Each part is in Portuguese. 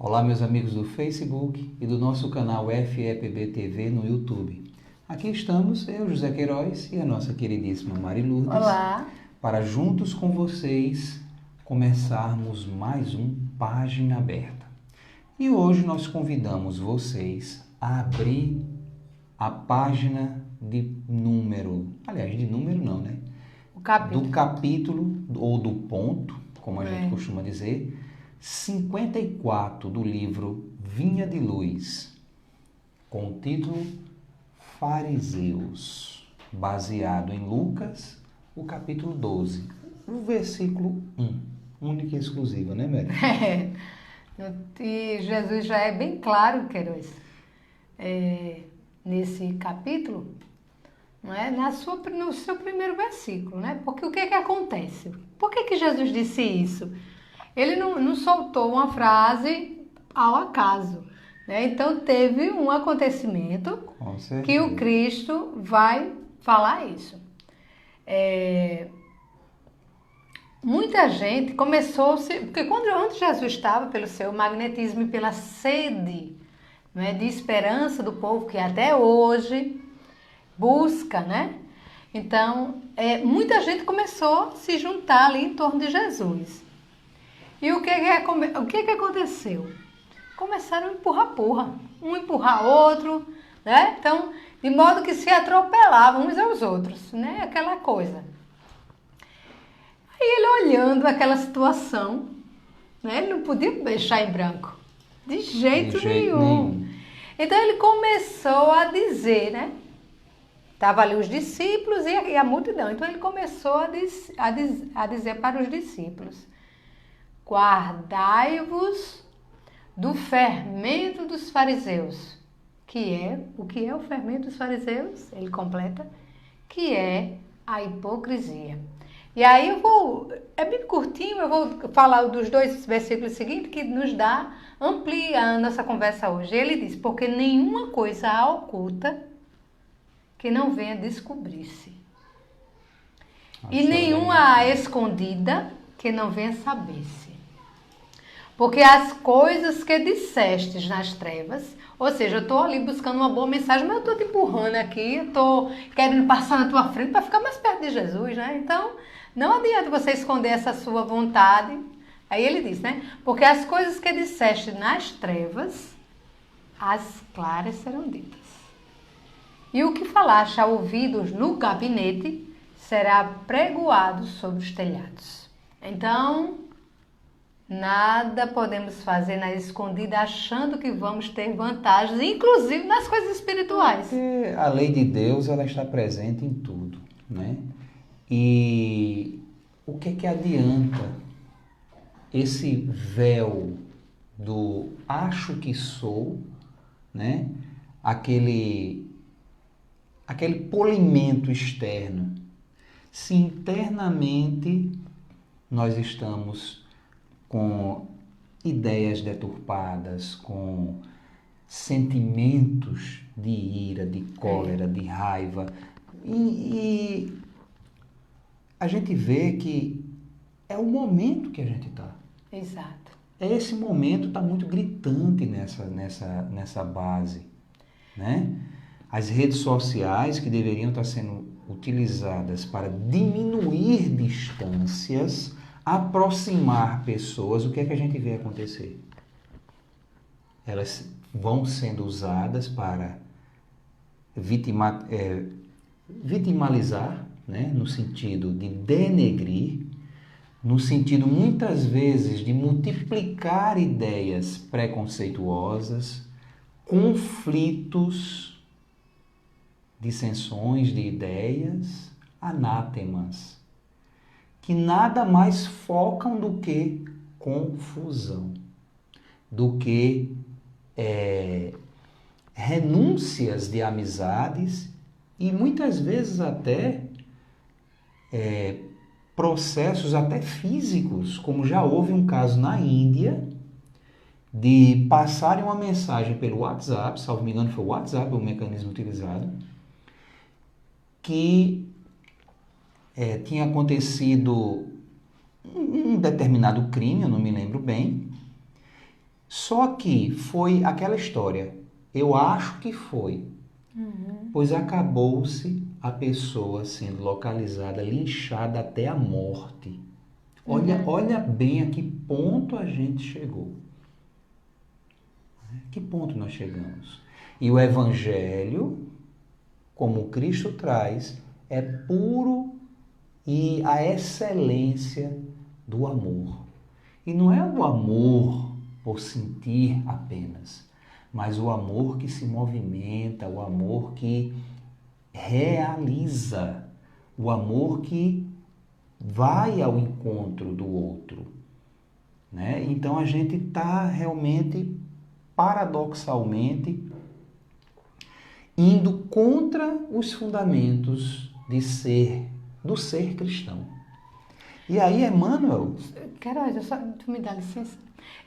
Olá, meus amigos do Facebook e do nosso canal FEPB TV no YouTube. Aqui estamos, eu, José Queiroz, e a nossa queridíssima Mari Lourdes, Olá. para juntos com vocês começarmos mais um Página Aberta. E hoje nós convidamos vocês a abrir a página de número não, né? O capítulo. Do capítulo ou do ponto, como a gente costuma dizer, 54 do livro Vinha de Luz, com o título Fariseus, baseado em Lucas, o capítulo 12, o versículo 1, única e exclusiva, né, Mary? E Jesus já é bem claro, Queiroz, nesse capítulo, não é? No seu primeiro versículo, né? Porque o que é que acontece? Por que Jesus disse isso? Ele não soltou uma frase ao acaso, né? Então teve um acontecimento que o Cristo vai falar isso. Muita gente porque onde Jesus estava, pelo seu magnetismo e pela sede, não é, de esperança do povo que até hoje busca, né? Então, muita gente começou a se juntar ali em torno de Jesus. E o que aconteceu? Começaram a empurrar, um empurrar outro, né? Então, de modo que se atropelavam uns aos outros, né? Aquela coisa. Aí ele olhando aquela situação, né? Ele não podia deixar em branco, de jeito nenhum. Então ele começou a dizer, né? Estavam ali os discípulos e a multidão. Então ele começou a dizer para os discípulos: guardai-vos do fermento dos fariseus. O que é o fermento dos fariseus? Ele completa, que é a hipocrisia. E aí é bem curtinho, eu vou falar dos dois versículos seguintes que amplia a nossa conversa hoje. Ele diz: porque nenhuma coisa há oculta que não venha descobrir-se. E nenhuma há escondida que não venha saber-se. Porque as coisas que dissestes nas trevas, ou seja, eu estou ali buscando uma boa mensagem, mas eu estou te empurrando aqui, eu estou querendo passar na tua frente para ficar mais perto de Jesus, né? Então, não adianta você esconder essa sua vontade. Aí ele diz, né? Porque as coisas que disseste nas trevas, as claras serão ditas. E o que falaste a ouvidos no gabinete, será pregoado sobre os telhados. Então, nada podemos fazer na escondida achando que vamos ter vantagens, inclusive nas coisas espirituais. Porque a lei de Deus, ela está presente em tudo, né? E o que adianta esse véu do acho que sou, né? Aquele polimento externo, se internamente nós estamos com ideias deturpadas, com sentimentos de ira, de cólera, de raiva. E a gente vê que é o momento que a gente está. Exato. Esse momento está muito gritante nessa base, né? As redes sociais que deveriam estar sendo utilizadas para diminuir distâncias, aproximar pessoas, o que é que a gente vê acontecer? Elas vão sendo usadas para vitimalizar, né? No sentido de denegrir, no sentido muitas vezes de multiplicar ideias preconceituosas, conflitos, dissensões de ideias, anátemas, que nada mais focam do que confusão, do que renúncias de amizades e muitas vezes até processos até físicos, como já houve um caso na Índia, de passarem uma mensagem pelo WhatsApp, salvo me engano foi o WhatsApp o mecanismo utilizado, que tinha acontecido um determinado crime, eu não me lembro bem, Só que foi aquela história. Eu acho que foi. Pois acabou-se a pessoa sendo localizada, linchada até a morte. Olha bem a que ponto a gente chegou. Que ponto nós chegamos? E o Evangelho, como Cristo traz, é puro e a excelência do amor. E não é o amor por sentir apenas, mas o amor que se movimenta, o amor que realiza, o amor que vai ao encontro do outro, né? Então a gente está realmente, paradoxalmente, indo contra os fundamentos do ser cristão. E aí, Emmanuel... Queiroz, tu me dá licença?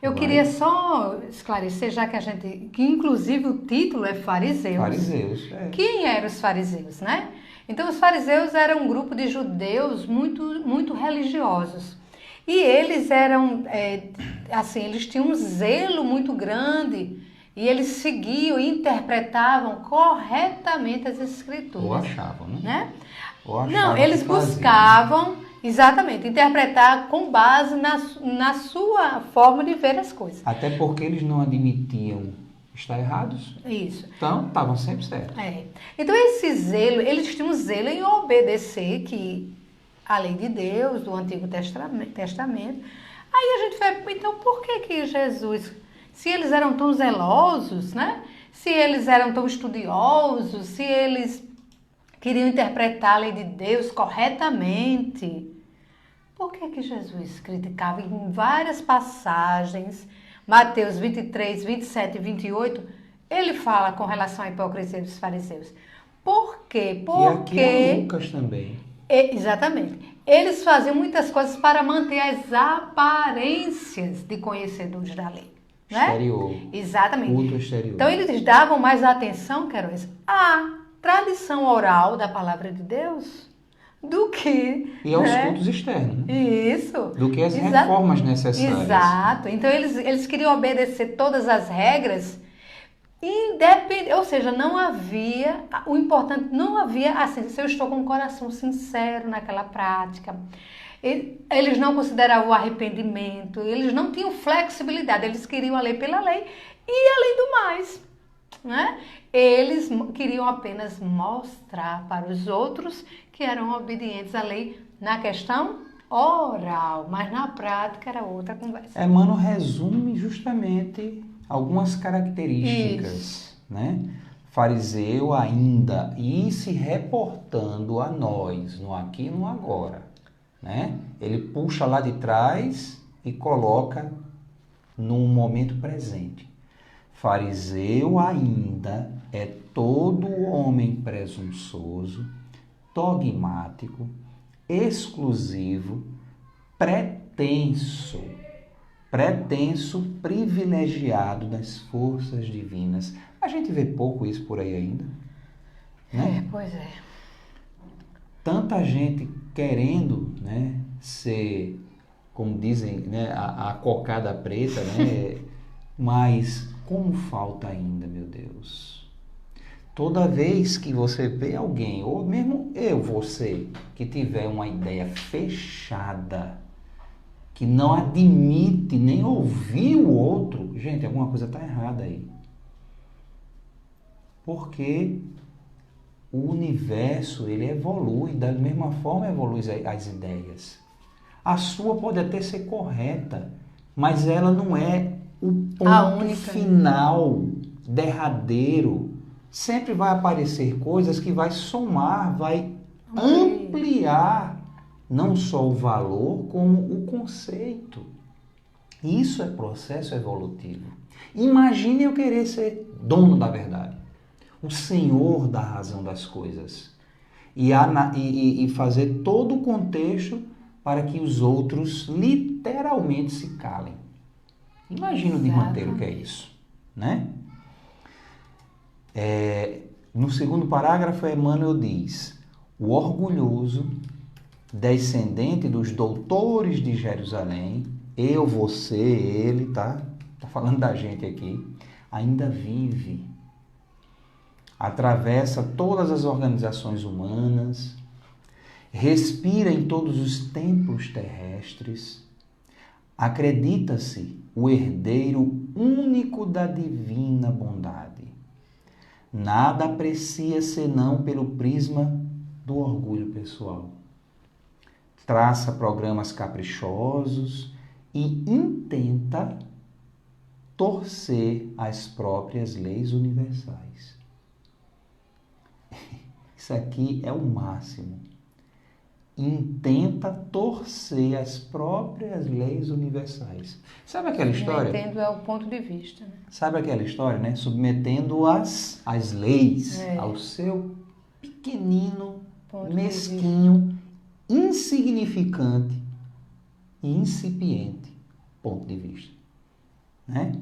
Eu queria só esclarecer, já que que inclusive o título é Fariseus. Fariseus, Quem eram os fariseus, né? Então, os fariseus eram um grupo de judeus muito religiosos. E eles eram, eles tinham um zelo muito grande e eles seguiam e interpretavam corretamente as escrituras. Ou achavam, né? Ou achavam. Não, eles buscavam, exatamente, interpretar com base na sua forma de ver as coisas. Até porque eles não admitiam estar errados. Isso. Então, estavam sempre certos. Então, esse zelo, eles tinham zelo em obedecer a lei de Deus, do Antigo Testamento. Aí a gente vai, então, por que Jesus, se eles eram tão zelosos, né? Se eles eram tão estudiosos, se eles queriam interpretar a lei de Deus corretamente, por que Jesus criticava em várias passagens? Mateus 23, 27 e 28, ele fala com relação à hipocrisia dos fariseus. Por quê? Porque... E aqui Lucas também. Exatamente. Eles faziam muitas coisas para manter as aparências de conhecedores da lei. Né? Exterior. Exatamente. Culto exterior. Então, eles davam mais atenção, Queiroz, à tradição oral da palavra de Deus do que... E aos cultos externos. Né? Isso. Do que as reformas necessárias. Exato. Então, eles queriam obedecer todas as regras, ou seja, não havia, o importante, não havia, assim, se eu estou com o coração sincero naquela prática. Eles não consideravam o arrependimento, eles não tinham flexibilidade, eles queriam a lei pela lei e além do mais, né? Eles queriam apenas mostrar para os outros que eram obedientes à lei na questão oral, mas na prática era outra conversa. Emmanuel resume justamente algumas características, né? Fariseu ainda, e se reportando a nós, no aqui e no agora, né? Ele puxa lá de trás e coloca no momento presente. Fariseu ainda é todo homem presunçoso, dogmático, exclusivo, pretenso, privilegiado das forças divinas. A gente vê pouco isso por aí ainda, né? Pois é. Tanta gente querendo, né, ser, como dizem, né, a cocada preta, né? Mas como falta ainda, meu Deus. Toda vez que você vê alguém, ou mesmo você, que tiver uma ideia fechada, que não admite nem ouvir o outro, gente, alguma coisa está errada aí. Porque o universo, ele evolui, da mesma forma evolui as ideias. A sua pode até ser correta, mas ela não é o ponto final, derradeiro. Sempre vai aparecer coisas que vai somar, vai ampliar não só o valor, como o conceito. Isso é processo evolutivo. Imagine eu querer ser dono da verdade, o senhor da razão das coisas, e fazer todo o contexto para que os outros literalmente se calem. Imagina o desmantelo que é isso, né? No segundo parágrafo, Emmanuel diz: o orgulhoso, descendente dos doutores de Jerusalém, eu, você, ele, tá? está falando da gente aqui, ainda vive. Atravessa todas as organizações humanas, respira em todos os templos terrestres, acredita-se o herdeiro único da divina bondade. Nada aprecia senão pelo prisma do orgulho pessoal. Traça programas caprichosos e intenta torcer as próprias leis universais. Isso aqui é o máximo. Intenta torcer as próprias leis universais. Sabe aquela história? Entendo é o ponto de vista. Né? Sabe aquela história, né? Submetendo-as às leis, ao seu pequenino, mesquinho, insignificante e incipiente ponto de vista. Né?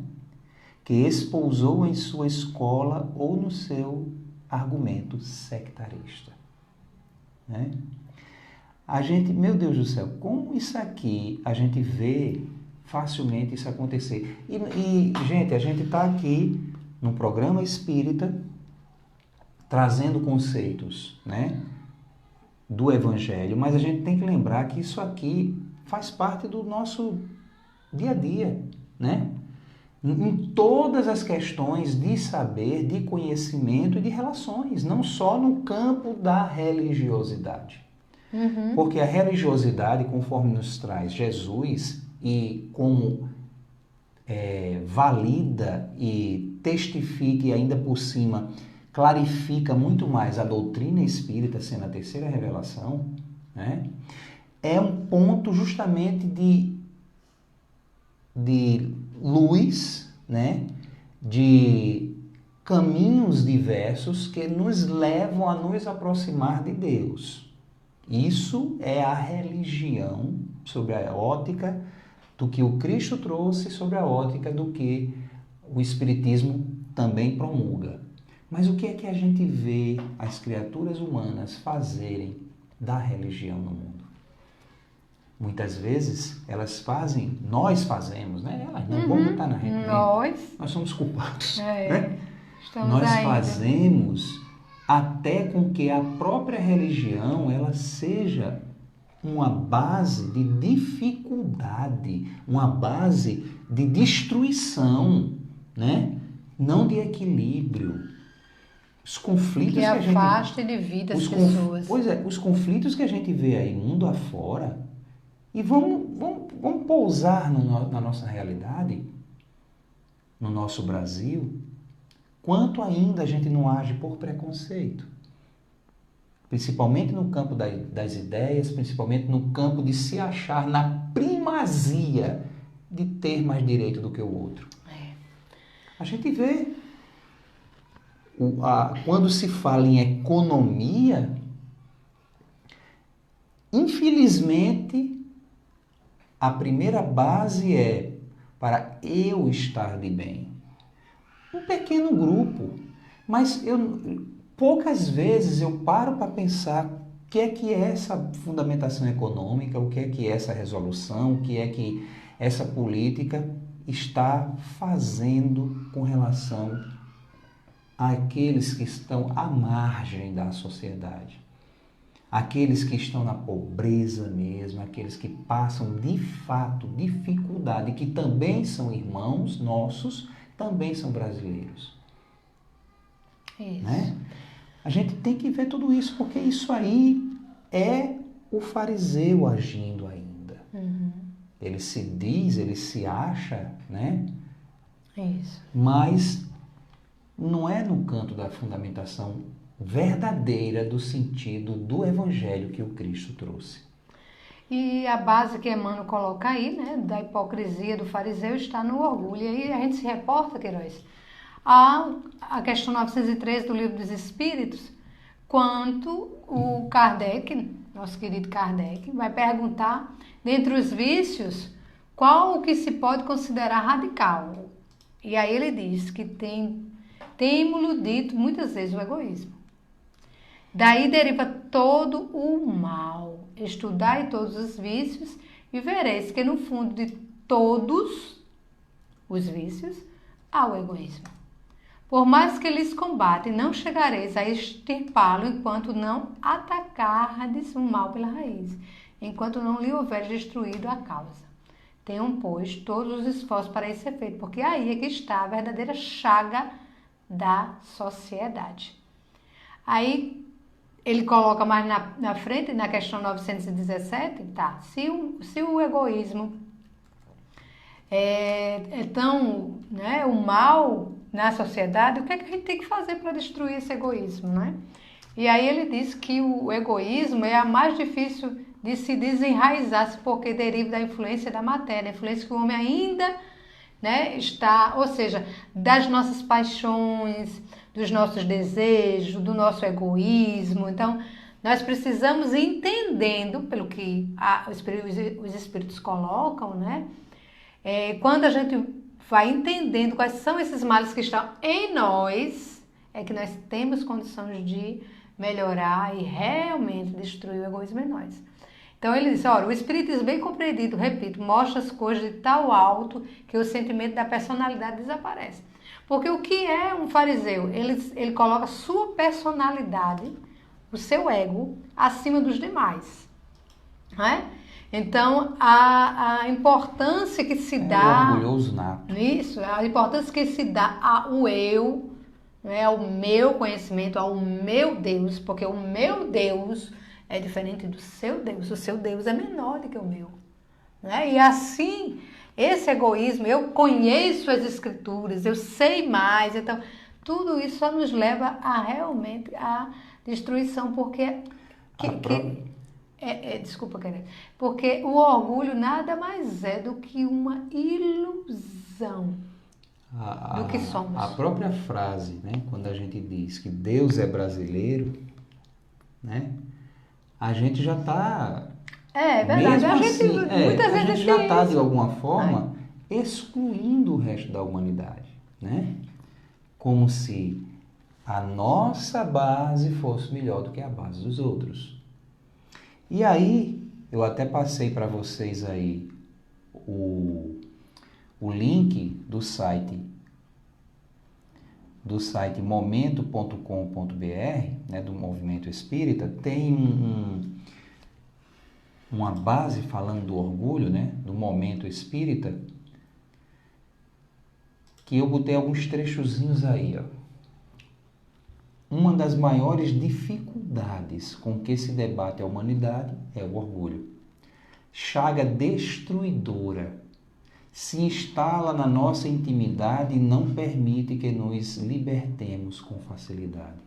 Que espousou em sua escola ou no seu argumento sectarista. Né? A gente, meu Deus do céu, como isso aqui, a gente vê facilmente isso acontecer. E gente, a gente está aqui no programa espírita, trazendo conceitos, né, do Evangelho, mas a gente tem que lembrar que isso aqui faz parte do nosso dia a dia, né? Em todas as questões de saber, de conhecimento e de relações, não só no campo da religiosidade. Uhum. Porque a religiosidade, conforme nos traz Jesus, e como valida e testifica e ainda por cima clarifica muito mais a doutrina espírita, sendo a terceira revelação, né? É um ponto justamente de luz, né? De caminhos diversos que nos levam a nos aproximar de Deus. Isso é a religião sobre a ótica do que o Cristo trouxe, sobre a ótica do que o Espiritismo também promulga. Mas o que é que a gente vê as criaturas humanas fazerem da religião no mundo? Muitas vezes elas fazem, nós fazemos, né? Elas não vão botar na gente. Nós somos culpados. Né? Nós fazemos até com que a própria religião ela seja uma base de dificuldade, uma base de destruição, né? Não de equilíbrio. Os conflitos que afasta e divide as pessoas. Pois é, os conflitos que a gente vê aí mundo afora, e vamos pousar na nossa realidade, no nosso Brasil, quanto ainda a gente não age por preconceito. Principalmente no campo das ideias, principalmente no campo de se achar na primazia de ter mais direito do que o outro. A gente vê, quando se fala em economia, infelizmente, a primeira base é para eu estar de bem. Um pequeno grupo, mas poucas vezes eu paro para pensar o que é essa fundamentação econômica, o que é essa resolução, o que é que essa política está fazendo com relação àqueles que estão à margem da sociedade. Aqueles que estão na pobreza mesmo, aqueles que passam de fato dificuldade, que também são irmãos nossos, também são brasileiros. Isso. Né? A gente tem que ver tudo isso, porque isso aí é o fariseu agindo ainda. Uhum. Ele se diz, ele se acha, né? Isso. Mas não é no canto da fundamentação verdadeira do sentido do evangelho que o Cristo trouxe. E a base que Emmanuel coloca aí, né, da hipocrisia do fariseu, está no orgulho. E aí a gente se reporta, Queiroz, a questão 903 do Livro dos Espíritos, quanto o Kardec, nosso querido Kardec, vai perguntar, dentre os vícios, qual o que se pode considerar radical. E aí ele diz que temo-lo dito muitas vezes o egoísmo. Daí deriva todo o mal. Estudai todos os vícios e vereis que no fundo de todos os vícios, ao egoísmo. Por mais que lhes combatem, não chegareis a extirpá-lo enquanto não atacardes o mal pela raiz, enquanto não lhe houver destruído a causa. Tenham, pois, todos os esforços para esse efeito, porque aí é que está a verdadeira chaga da sociedade. Aí ele coloca mais na frente, na questão 917, tá? Se o egoísmo é tão, né, o mal na sociedade, o que é que a gente tem que fazer para destruir esse egoísmo, né? E aí ele diz que o egoísmo é a mais difícil de se desenraizar, porque deriva da influência da matéria, a influência que o homem ainda, né, está, ou seja, das nossas paixões, dos nossos desejos, do nosso egoísmo. Então, nós precisamos ir entendendo, pelo que os espíritos colocam, né? Quando a gente vai entendendo quais são esses males que estão em nós, é que nós temos condições de melhorar e realmente destruir o egoísmo em nós. Então ele diz, olha, o espiritismo bem compreendido, repito, mostra as coisas de tal alto que o sentimento da personalidade desaparece. Porque o que é um fariseu? Ele coloca sua personalidade, o seu ego, acima dos demais. Não é? Então, a importância que se dá... o orgulhoso nato. Isso, a importância que se dá ao eu, né, ao meu conhecimento, ao meu Deus, porque o meu Deus é diferente do seu Deus. O seu Deus é menor do que o meu. Né? E assim, esse egoísmo, eu conheço as escrituras, eu sei mais, então tudo isso só nos leva a realmente a destruição, porque... desculpa, querida. Porque o orgulho nada mais é do que uma ilusão do que somos. A própria frase, né, quando a gente diz que Deus é brasileiro, né, a gente já está... É verdade. A gente já está, de alguma forma, excluindo o resto da humanidade, né? Como se a nossa base fosse melhor do que a base dos outros. E aí, eu até passei para vocês aí o link do site momento.com.br, né, do Movimento Espírita. Tem uma base falando do orgulho, né, do Momento Espírita, que eu botei alguns trechozinhos aí, ó. Uma das maiores dificuldades com que se debate a humanidade é o orgulho. Chaga destruidora. Se instala na nossa intimidade e não permite que nos libertemos com facilidade.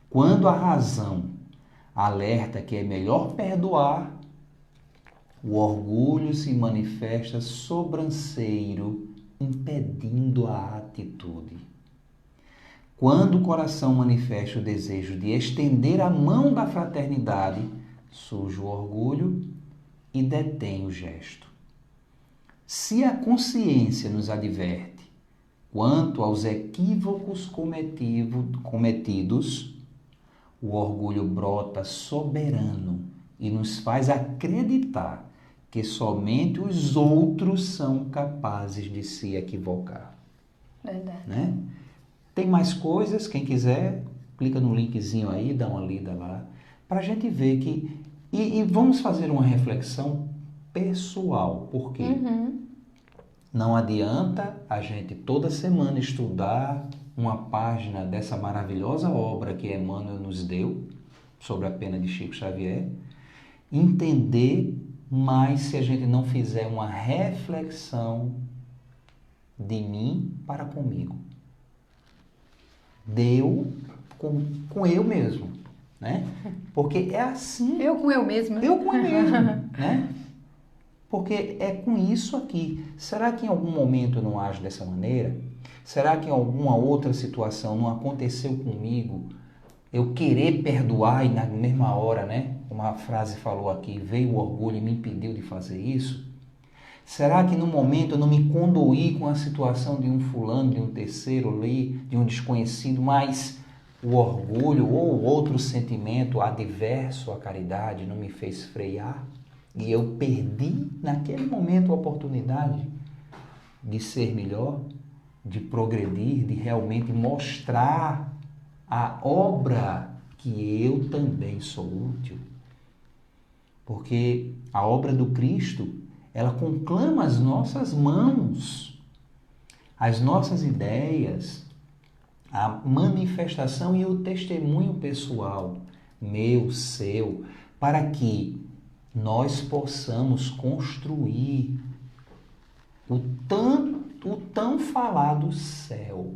Quando a razão alerta que é melhor perdoar, o orgulho se manifesta sobranceiro, impedindo a atitude. Quando o coração manifesta o desejo de estender a mão da fraternidade, surge o orgulho e detém o gesto. Se a consciência nos adverte quanto aos equívocos cometidos, o orgulho brota soberano e nos faz acreditar que somente os outros são capazes de se equivocar. Verdade. Né? Tem mais coisas, quem quiser, clica no linkzinho aí, dá uma lida lá, para a gente ver que... E vamos fazer uma reflexão pessoal, porque não adianta a gente toda semana estudar uma página dessa maravilhosa obra que Emmanuel nos deu, sobre a pena de Chico Xavier, entender mais se a gente não fizer uma reflexão de mim para comigo. Deu com eu mesmo, né? Porque é assim. Eu com eu mesmo. Eu com eu mesmo, né? Porque é com isso aqui. Será que em algum momento eu não ajo dessa maneira? Será que em alguma outra situação não aconteceu comigo eu querer perdoar e na mesma hora, né? Como a frase falou aqui, veio o orgulho e me impediu de fazer isso? Será que no momento eu não me condoí com a situação de um fulano, de um terceiro ali, de um desconhecido, mas o orgulho ou outro sentimento adverso à caridade não me fez frear? E eu perdi naquele momento a oportunidade de ser melhor, de progredir, de realmente mostrar a obra que eu também sou útil. Porque a obra do Cristo, ela conclama as nossas mãos, as nossas ideias, a manifestação e o testemunho pessoal, meu, seu, para que nós possamos construir o tão falado céu,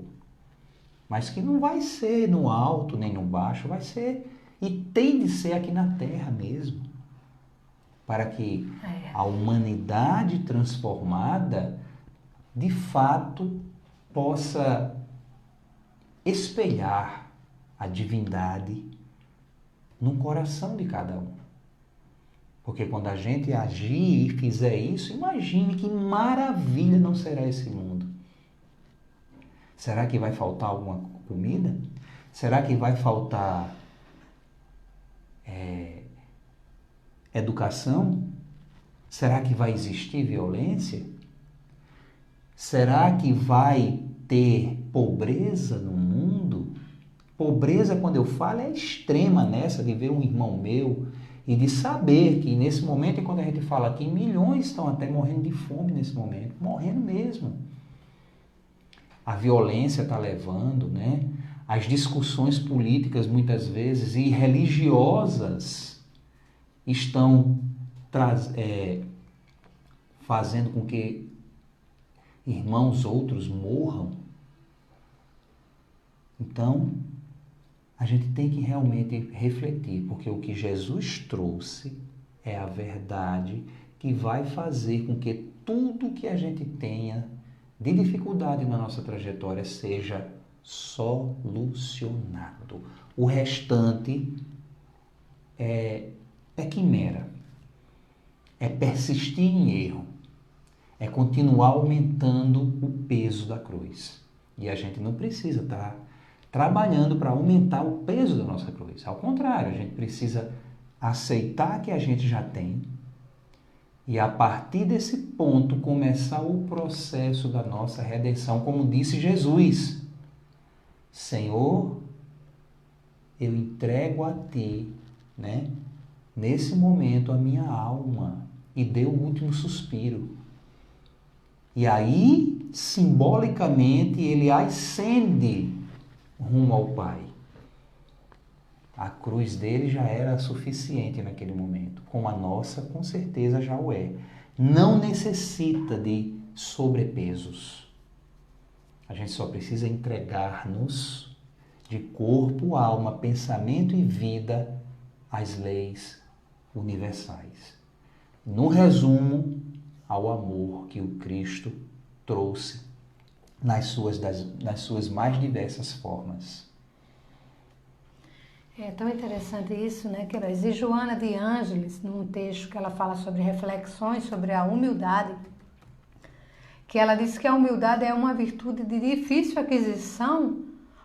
mas que não vai ser no alto nem no baixo, vai ser e tem de ser aqui na terra mesmo, para que a humanidade transformada de fato possa espelhar a divindade no coração de cada um. Porque quando a gente agir e fizer isso, imagine que maravilha não será esse mundo. Será que vai faltar alguma comida? Será que vai faltar educação? Será que vai existir violência? Será que vai ter pobreza no mundo? Pobreza, quando eu falo, é extrema nessa de ver um irmão meu e de saber que nesse momento, quando a gente fala aqui, milhões estão até morrendo de fome nesse momento, morrendo mesmo. A violência está levando, né? As discussões políticas, muitas vezes, e religiosas estão fazendo com que irmãos outros morram. Então, a gente tem que realmente refletir, porque o que Jesus trouxe é a verdade que vai fazer com que tudo que a gente tenha de dificuldade na nossa trajetória seja solucionado. O restante é quimera, é persistir em erro, é continuar aumentando o peso da cruz. E a gente não precisa estar trabalhando para aumentar o peso da nossa cruz. Ao contrário, a gente precisa aceitar que a gente já tem e, a partir desse ponto, começar o processo da nossa redenção, como disse Jesus. Senhor, eu entrego a Ti, né, nesse momento, a minha alma, e dê o último suspiro. E aí, simbolicamente, ele ascende rumo ao Pai. A cruz dele já era suficiente naquele momento. Com a nossa, com certeza já o é. Não necessita de sobrepesos. A gente só precisa entregar-nos de corpo, alma, pensamento e vida às leis universais. No resumo, ao amor que o Cristo trouxe nas suas mais diversas formas. É tão interessante isso, né, Queiroz? E Joana de Ângeles, num texto que ela fala sobre reflexões sobre a humildade, que ela diz que a humildade é uma virtude de difícil aquisição,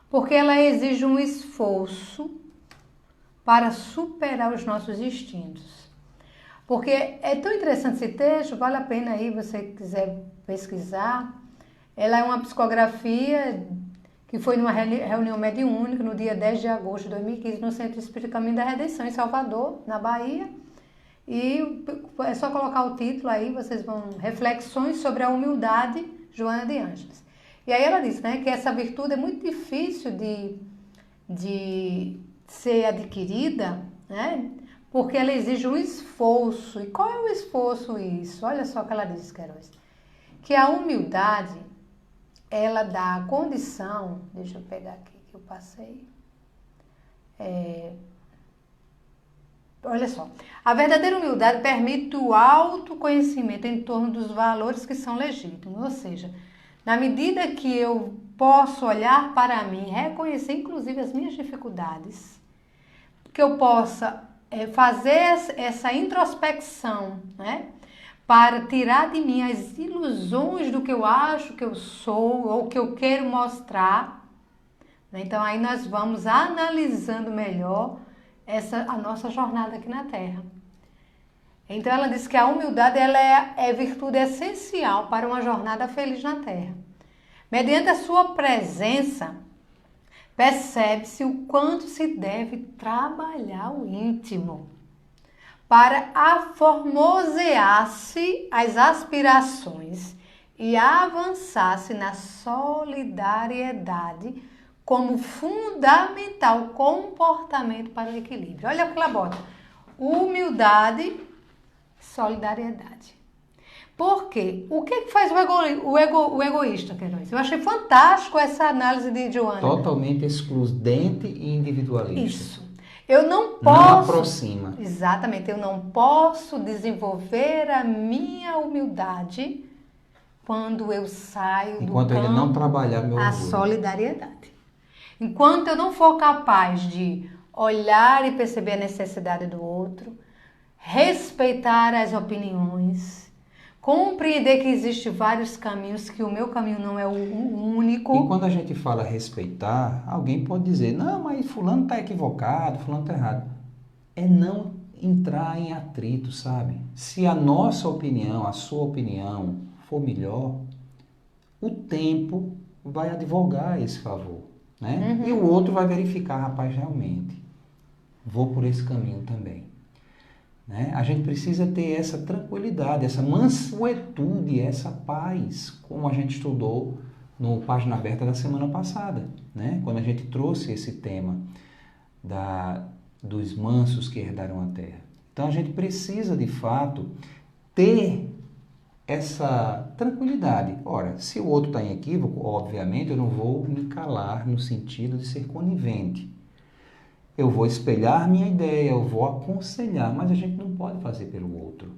porque ela exige um esforço para superar os nossos instintos. Porque é tão interessante esse texto, vale a pena aí, você quiser pesquisar. Ela é uma psicografia que foi numa reunião mediúnica no dia 10 de agosto de 2015 no Centro Espírita Caminho da Redenção, em Salvador, na Bahia. E é só colocar o título aí, vocês vão... Reflexões sobre a humildade, Joana de Ângeles. E aí ela diz, né, que essa virtude é muito difícil de ser adquirida, né, porque ela exige um esforço. E qual é o esforço isso? Olha só o que ela diz, Queiroz. Que a humildade, ela dá a condição, deixa eu pegar aqui que eu passei, olha só, a verdadeira humildade permite o autoconhecimento em torno dos valores que são legítimos, ou seja, na medida que eu posso olhar para mim, reconhecer inclusive as minhas dificuldades, que eu possa fazer essa introspecção, né? Para tirar de mim as ilusões do que eu acho que eu sou ou que eu quero mostrar. Então, aí nós vamos analisando melhor a nossa jornada aqui na Terra. Então ela diz que a humildade ela é virtude essencial para uma jornada feliz na Terra. Mediante a sua presença, percebe-se o quanto se deve trabalhar o íntimo para aformosear-se as aspirações e avançar-se na solidariedade como fundamental comportamento para o equilíbrio. Olha o que ela bota. Humildade, solidariedade. Por quê? O que faz o egoísta, Queiroz? Eu achei fantástico essa análise de Joana. Totalmente excludente e individualista. Isso. Eu não posso... Não aproxima. Exatamente. Eu não posso desenvolver a minha humildade quando eu saio enquanto do campo... ele não trabalhar meu a orgulho. solidariedade. Enquanto eu não for capaz de olhar e perceber a necessidade do outro, respeitar as opiniões, compreender que existem vários caminhos, que o meu caminho não é o único. E quando a gente fala respeitar, alguém pode dizer, não, mas fulano está equivocado, fulano está errado. É não entrar em atrito, sabe? Se a nossa opinião, a sua opinião for melhor, o tempo vai advogar esse favor, né? Uhum. E o outro vai verificar, rapaz, realmente, vou por esse caminho também. Né? A gente precisa ter essa tranquilidade, essa mansuetude, essa paz, como a gente estudou no Página Aberta da semana passada, né? Quando a gente trouxe esse tema dos mansos que herdaram a terra. Então a gente precisa, de fato, ter essa tranquilidade. Ora, se o outro está em equívoco, obviamente eu não vou me calar no sentido de ser conivente. Eu vou espelhar minha ideia, eu vou aconselhar, mas a gente não pode fazer pelo outro.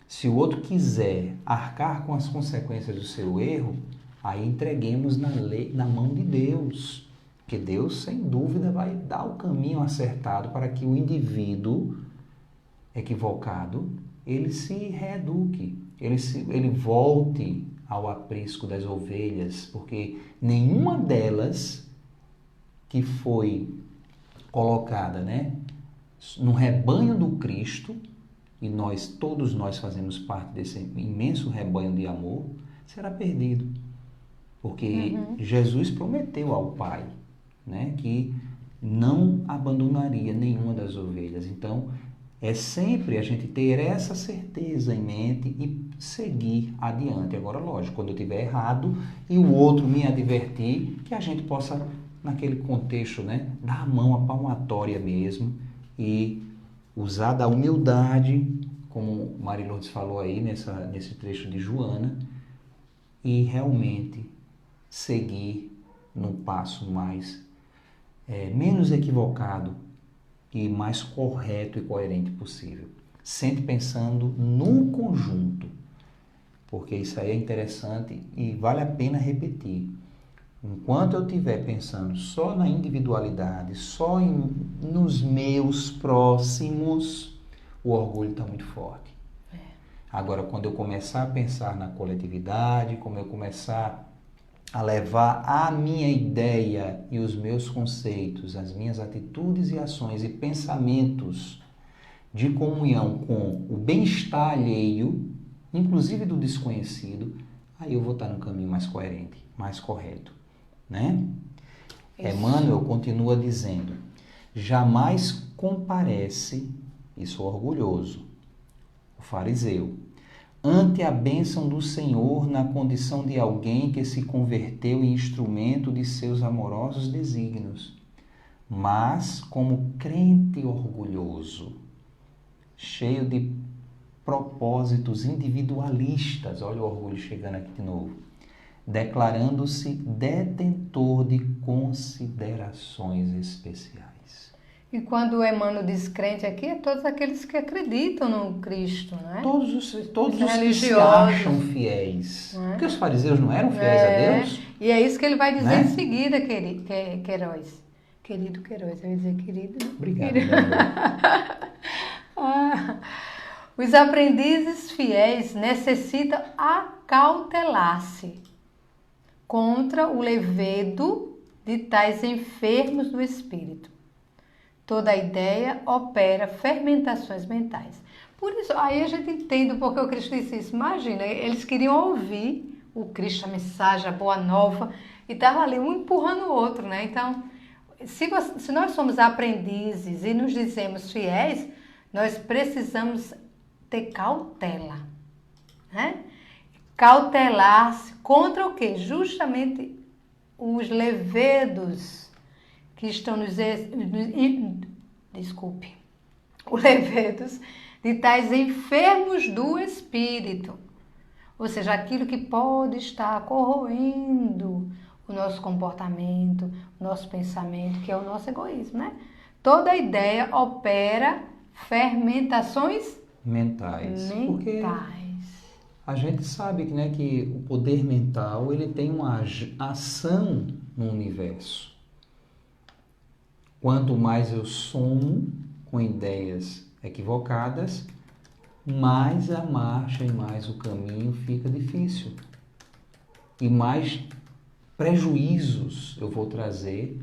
Se o outro quiser arcar com as consequências do seu erro, aí entreguemos na mão de Deus. Porque Deus, sem dúvida, vai dar o caminho acertado para que o indivíduo equivocado, ele se reeduque, ele volte ao aprisco das ovelhas, porque nenhuma delas que foi colocada, né, no rebanho do Cristo, e todos nós fazemos parte desse imenso rebanho de amor, será perdido. Porque Jesus prometeu ao Pai, né, que não abandonaria nenhuma das ovelhas. Então, é sempre a gente ter essa certeza em mente e seguir adiante. Agora, lógico, quando eu estiver errado e o outro me advertir, que a gente possa, naquele contexto, né, dar a mão à palmatória mesmo e usar da humildade, como Maria Lourdes falou aí nesse trecho de Joana, e realmente seguir num passo menos equivocado e mais correto e coerente possível. Sempre pensando no conjunto, porque isso aí é interessante e vale a pena repetir. Enquanto eu estiver pensando só na individualidade, só nos meus próximos, o orgulho está muito forte. Agora, quando eu começar a pensar na coletividade, como eu começar a levar a minha ideia e os meus conceitos, as minhas atitudes e ações e pensamentos de comunhão com o bem-estar alheio, inclusive do desconhecido, aí eu vou estar no caminho mais coerente, mais correto, né? Emmanuel continua dizendo, jamais comparece, isso é orgulhoso, o fariseu, ante a bênção do Senhor na condição de alguém que se converteu em instrumento de seus amorosos desígnios, mas como crente orgulhoso, cheio de propósitos individualistas, olha o orgulho chegando aqui de novo, declarando-se detentor de considerações especiais. E quando o Emmanuel diz crente aqui, é todos aqueles que acreditam no Cristo, não é? Todos os que se acham fiéis. Não é? Porque os fariseus não eram fiéis a Deus. E é isso que ele vai dizer, né? Em seguida, Queiroz. Querido Queiroz, eu ia dizer querido. Obrigado. Os aprendizes fiéis necessitam acautelar-se contra o levedo de tais enfermos do espírito. Toda ideia opera fermentações mentais. Por isso, aí a gente entende porque o Cristo disse isso. Imagina, eles queriam ouvir o Cristo, a mensagem, a boa nova, e estava ali um empurrando o outro, né? Então, se nós somos aprendizes e nos dizemos fiéis, nós precisamos ter cautela, né? Cautelar-se contra o quê? Justamente os levedos que estão desculpe, os levedos de tais enfermos do espírito, ou seja, aquilo que pode estar corroendo o nosso comportamento, o nosso pensamento, que é o nosso egoísmo, né? Toda ideia opera fermentações mentais. Porque mentais. a gente sabe que, né, que o poder mental ele tem uma ação no universo. Quanto mais eu somo com ideias equivocadas, mais a marcha e mais o caminho fica difícil. E mais prejuízos eu vou trazer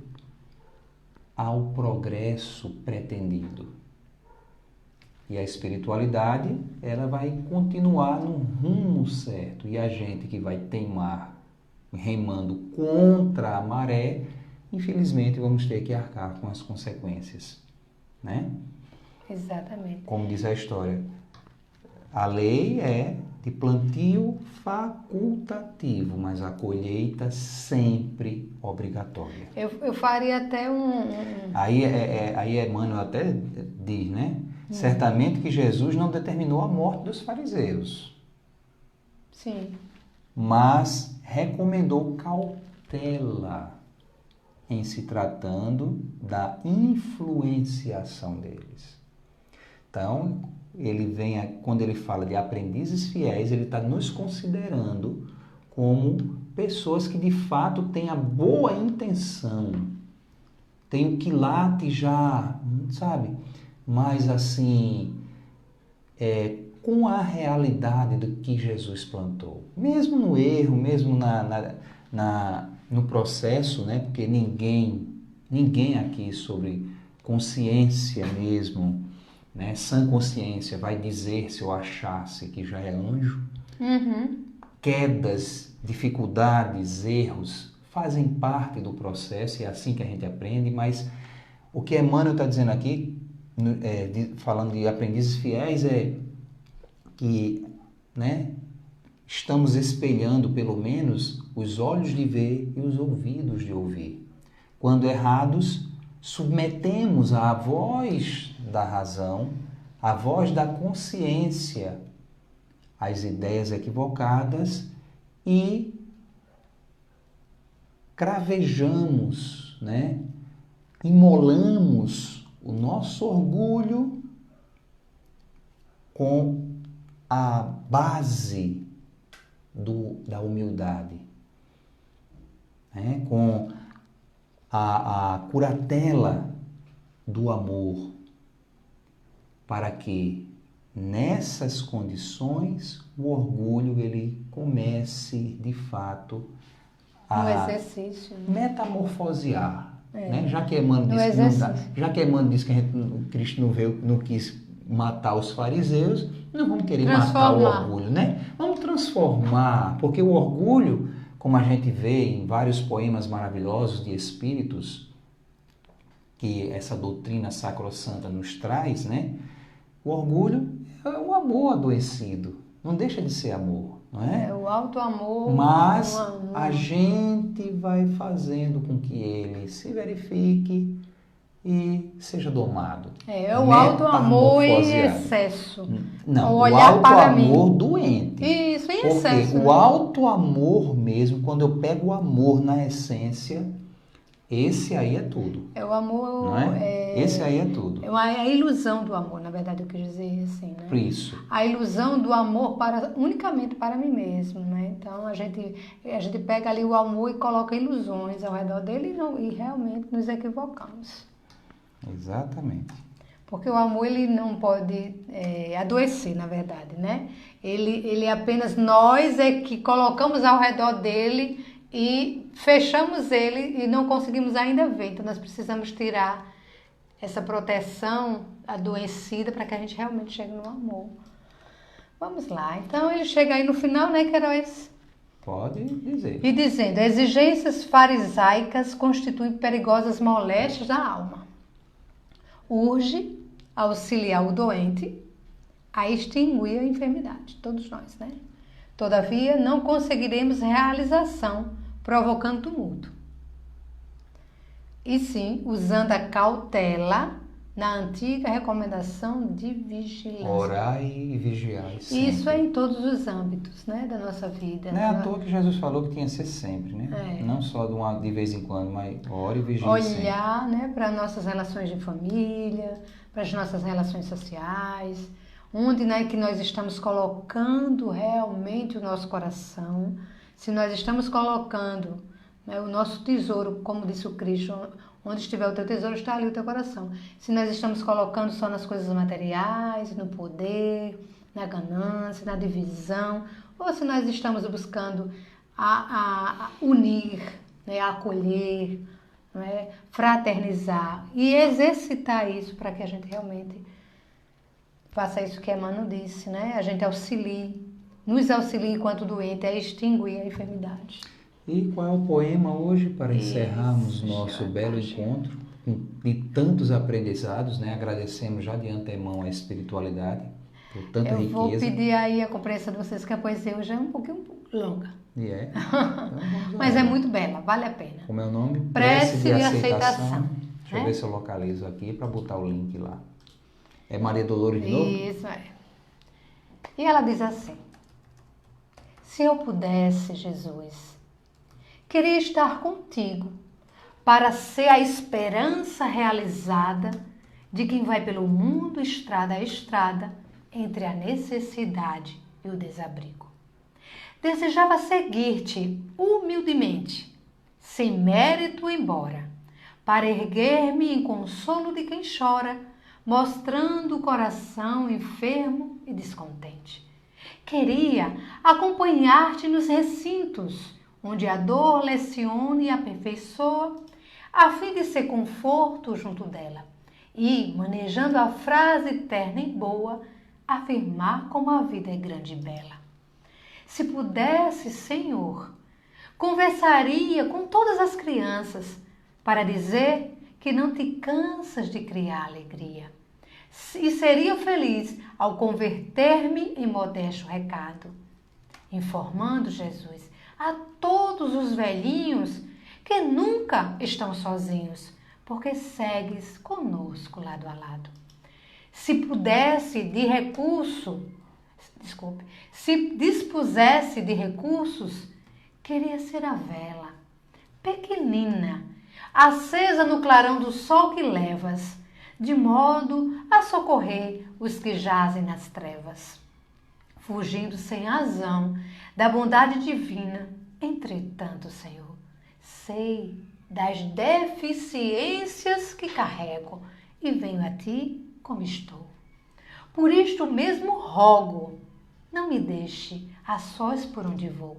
ao progresso pretendido. E a espiritualidade, ela vai continuar no rumo certo. E a gente que vai teimar remando contra a maré, infelizmente vamos ter que arcar com as consequências, né? Exatamente. Como diz a história, a lei é de plantio facultativo, mas a colheita sempre obrigatória. Eu faria até Aí Emmanuel até diz, né? Certamente que Jesus não determinou a morte dos fariseus. Sim. Mas recomendou cautela em se tratando da influenciação deles. Então, quando ele fala de aprendizes fiéis, ele está nos considerando como pessoas que de fato têm a boa intenção, tem o quilate já, sabe? Mas assim, com a realidade do que Jesus plantou. Mesmo no erro, mesmo no processo, né? Porque ninguém aqui sobre consciência mesmo, né? Sã consciência vai dizer se eu achasse que já é anjo. Uhum. Quedas, dificuldades, erros fazem parte do processo e é assim que a gente aprende, mas o que Emmanuel está dizendo aqui, falando de aprendizes fiéis, é que, né, estamos espelhando pelo menos os olhos de ver e os ouvidos de ouvir. Quando errados, submetemos à voz da razão, à voz da consciência, as ideias equivocadas e cravejamos, né? Imolamos o nosso orgulho com a base da humildade, né? Com a curatela do amor, para que nessas condições o orgulho ele comece de fato No a exercício, né? metamorfosear, né? Já que Emmanuel disse que o Cristo não quis matar os fariseus, não vamos querer matar o orgulho, né? Vamos transformar, porque o orgulho, como a gente vê em vários poemas maravilhosos de espíritos que essa doutrina sacrossanta nos traz, né? O orgulho é o amor adoecido, não deixa de ser amor, não é? É o alto amor. Mas a gente vai fazendo com que ele se verifique e seja domado. É o alto amor em excesso. Não, o alto amor doente. Isso, em porque excesso. O alto amor mesmo, quando eu pego o amor na essência, esse aí é tudo. É o amor. Não é? Esse aí é tudo. É a ilusão do amor, na verdade, eu quis dizer assim, né? Isso. A ilusão do amor unicamente para mim mesmo, né? Então a gente pega ali o amor e coloca ilusões ao redor dele e realmente nos equivocamos. Exatamente. Porque o amor ele não pode adoecer, na verdade, né? Ele apenas nós é que colocamos ao redor dele e fechamos ele e não conseguimos ainda ver. Então nós precisamos tirar essa proteção adoecida para que a gente realmente chegue no amor. Vamos lá. Então ele chega aí no final, né, Queiroz? Pode dizer. E dizendo, exigências farisaicas constituem perigosas moléstias da alma. Urge auxiliar o doente a extinguir a enfermidade, todos nós, né? Todavia, não conseguiremos realização provocando tumulto. E sim, usando a cautela na antiga recomendação de vigilância. Orai e vigiai sempre. Isso é em todos os âmbitos, né, da nossa vida. Não é à toa que Jesus falou que tinha que ser sempre, né? É. Não só de vez em quando, mas ore e vigie sempre. Olhar, né, para nossas relações de família, para as nossas relações sociais, onde, né, que nós estamos colocando realmente o nosso coração, se nós estamos colocando, né, o nosso tesouro, como disse o Cristo, onde estiver o teu tesouro, está ali o teu coração. Se nós estamos colocando só nas coisas materiais, no poder, na ganância, na divisão, ou se nós estamos buscando a unir, né, a acolher, né, fraternizar e exercitar isso para que a gente realmente faça isso que Emmanuel disse, né? A gente nos auxilie enquanto doente a extinguir a enfermidade. E qual é o poema hoje para encerrarmos nosso belo encontro de tantos aprendizados, né? Agradecemos já de antemão a espiritualidade por tanta riqueza. Eu vou pedir aí a compreensão de vocês que a poesia hoje é um pouquinho longa. E é. Então, mas é muito bela, vale a pena. Como é o nome? Prece de aceitação. Deixa eu ver se eu localizo aqui para botar o link lá. É Maria Dolores de novo? Isso, é. E ela diz assim: se eu pudesse, Jesus, queria estar contigo para ser a esperança realizada de quem vai pelo mundo estrada a estrada entre a necessidade e o desabrigo. Desejava seguir-te humildemente, sem mérito embora, para erguer-me em consolo de quem chora, mostrando o coração enfermo e descontente. Queria acompanhar-te nos recintos, onde a dor leciona e aperfeiçoa, a fim de ser conforto junto dela, e, manejando a frase terna e boa, afirmar como a vida é grande e bela. Se pudesse, Senhor, conversaria com todas as crianças para dizer que não te cansas de criar alegria. E seria feliz ao converter-me em modesto recado, informando, Jesus, a todos os velhinhos que nunca estão sozinhos, porque segues conosco lado a lado. Se dispusesse de recursos, queria ser a vela, pequenina, acesa no clarão do sol que levas, de modo a socorrer os que jazem nas trevas, fugindo sem razão da bondade divina. Entretanto, Senhor, sei das deficiências que carrego e venho a ti como estou. Por isto mesmo rogo, não me deixe a sós por onde vou.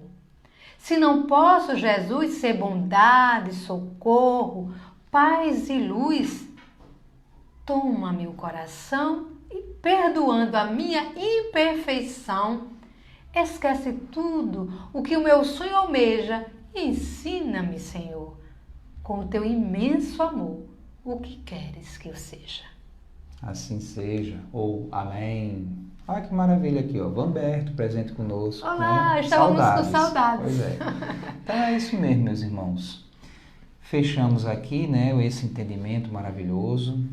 Se não posso, Jesus, ser bondade, socorro, paz e luz, toma-me o coração e, perdoando a minha imperfeição, esquece tudo o que o meu sonho almeja e ensina-me, Senhor, com o teu imenso amor, o que queres que eu seja. Assim seja, ou amém. Olha que maravilha aqui, ó. Vamberto presente conosco. Olá, né? estávamos com saudades. Pois é. Então é isso mesmo, meus irmãos. Fechamos aqui, né, esse entendimento maravilhoso.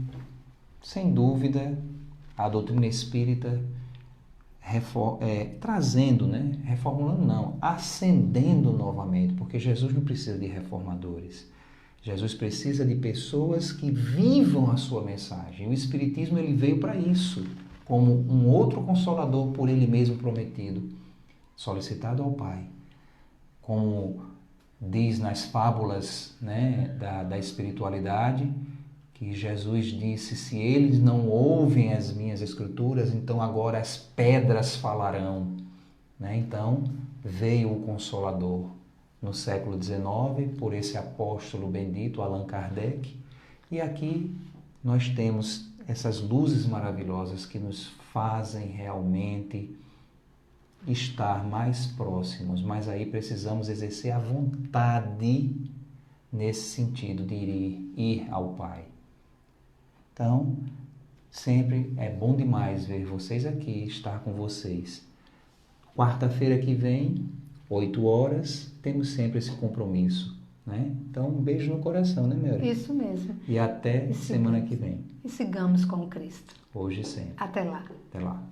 Sem dúvida, a doutrina espírita trazendo, né, reformulando não, acendendo novamente, porque Jesus não precisa de reformadores. Jesus precisa de pessoas que vivam a sua mensagem. O Espiritismo ele veio para isso, como um outro consolador por ele mesmo prometido, solicitado ao Pai. Como diz nas fábulas, né, da espiritualidade, que Jesus disse, se eles não ouvem as minhas escrituras, então agora as pedras falarão. Né? Então veio o Consolador no século XIX, por esse apóstolo bendito, Allan Kardec, e aqui nós temos essas luzes maravilhosas que nos fazem realmente estar mais próximos, mas aí precisamos exercer a vontade nesse sentido de ir ao Pai. Então, sempre é bom demais ver vocês aqui, estar com vocês. Quarta-feira que vem, 8 horas, temos sempre esse compromisso, né? Então, um beijo no coração, né, Mary? Isso mesmo. E até semana que vem. E sigamos com Cristo. Hoje e sempre. Até lá. Até lá.